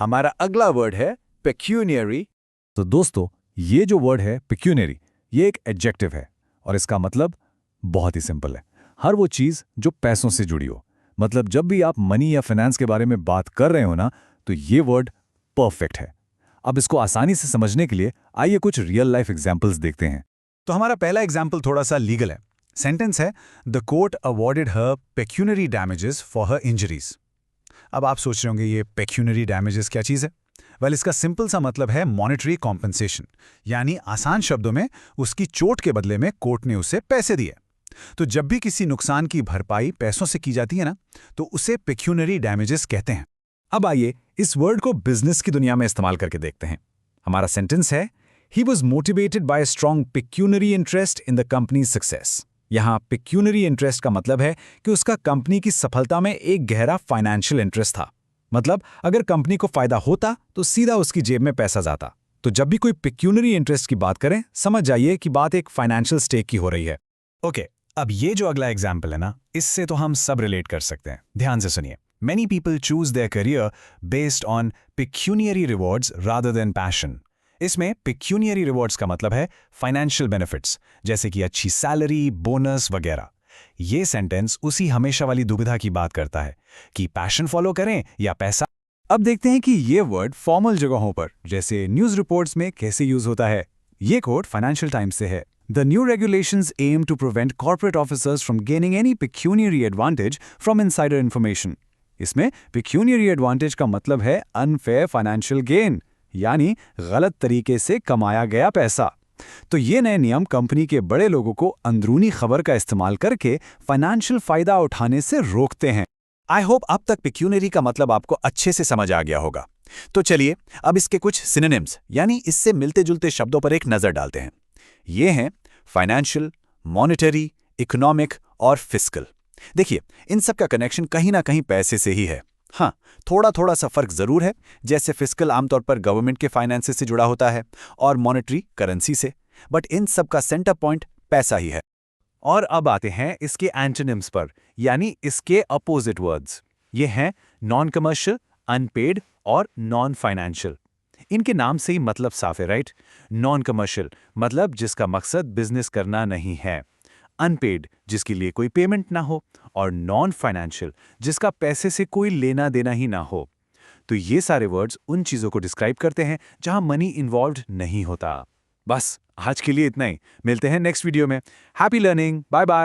हमारा अगला वर्ड है पेक्यूनियरी। तो दोस्तों, ये जो वर्ड है पेक्यूनियरी, ये एक एडजेक्टिव है और इसका मतलब बहुत ही सिंपल है। हर वो चीज़ जो पैसों से जुड़ी हो। मतलब जब भी आप मनी या फाइनेंस के बारे में बात कर रहे हो ना, तो ये वर्ड परफेक्ट है। अब इसको आसानी से समझने के लिए आइए कुछ रियल लाइफ एग्जांपल्स देखते हैं। तो हमारा पहला एग्जाम्पल थोड़ा सा लीगल है। सेंटेंस है, the court awarded her pecuniary damages for her injuries. अब आप सोच रहे होंगे ये पेक्यूनरी डैमेजेस क्या चीज़ है? वेल, इसका सिंपल सा मतलब है मॉनेटरी कॉम्पनसेशन, यानी आसान शब्दों में उसकी चोट के बदले में कोर्ट ने उसे पैसे दिए। तो जब भी किसी नुकसान की भरपाई पैसों से की जाती है ना, तो उसे पेक्यूनरी डैमेजेस कहते हैं। अब आइए इस वर्ड को बिजनेस की दुनिया में इस्तेमाल करके देखते हैं। हमारा सेंटेंस है, he was motivated by strong pecuniary interest in the company success. यहाँ पेक्यूनरी इंटरेस्ट का मतलब है कि उसका कंपनी की सफलता में एक गहरा फाइनेंशियल इंटरेस्ट था। मतलब अगर कंपनी को फायदा होता तो सीधा उसकी जेब में पैसा जाता। तो जब भी कोई पेक्यूनरी इंटरेस्ट की बात करें, समझ जाइए कि बात एक फाइनेंशियल स्टेक की हो रही है। ओके, अब ये जो अगला एग्जाम्पल है ना, इससे तो हम सब रिलेट कर सकते हैं। ध्यान से सुनिए। Many people choose their career based on pecuniary rewards rather than passion. इसमें pecuniary rewards का मतलब है फाइनेंशियल बेनिफिट्स, जैसे कि अच्छी सैलरी, बोनस वगैरह। ये सेंटेंस उसी हमेशा वाली दुविधा की बात करता है कि पैशन फॉलो करें या पैसा। अब देखते हैं कि ये वर्ड फॉर्मल जगहों पर, जैसे न्यूज रिपोर्ट्स में कैसे यूज होता है। ये कोट फाइनेंशियल टाइम्स से है। The new regulations aim to prevent corporate officers from gaining any pecuniary advantage from insider information. इसमें पेक्यूनियरी एडवांटेज का मतलब है अनफेयर फाइनेंशियल गेन, यानी गलत तरीके से कमाया गया पैसा। तो ये नए नियम कंपनी के बड़े लोगों को अंदरूनी खबर का इस्तेमाल करके फाइनेंशियल फायदा उठाने से रोकते हैं। आई होप अब तक पेक्यूनरी का मतलब आपको अच्छे से समझ आ गया होगा। तो चलिए अब इसके कुछ सिनोनिम्स यानी इससे मिलते जुलते शब्दों पर एक नजर डालते हैं। ये हैं फाइनेंशियल, मॉनेटरी, इकोनॉमिक और फिस्कल। देखिए, इन सब का कनेक्शन कहीं ना कहीं पैसे से ही है। हाँ, थोड़ा थोड़ा सा फर्क जरूर है, जैसे फिस्कल आमतौर पर गवर्नमेंट के फाइनेंसेस से जुड़ा होता है और मॉनेटरी करेंसी से, बट इन सब का सेंटर पॉइंट पैसा ही है। और अब आते हैं इसके एंटोनिम्स पर, यानी इसके अपोजिट वर्ड्स। ये हैं नॉन कमर्शियल, अनपेड और नॉन फाइनेंशियल। इनके नाम से ही मतलब साफ है, राइट? नॉन कमर्शियल मतलब जिसका मकसद बिजनेस करना नहीं है, अनपेड जिसके लिए कोई पेमेंट ना हो, और नॉन फाइनेंशियल जिसका पैसे से कोई लेना देना ही ना हो। तो ये सारे वर्ड्स उन चीज़ों को डिस्क्राइब करते हैं जहां मनी इन्वॉल्व्ड नहीं होता। बस आज के लिए इतना ही। मिलते हैं नेक्स्ट वीडियो में। Happy learning, bye bye.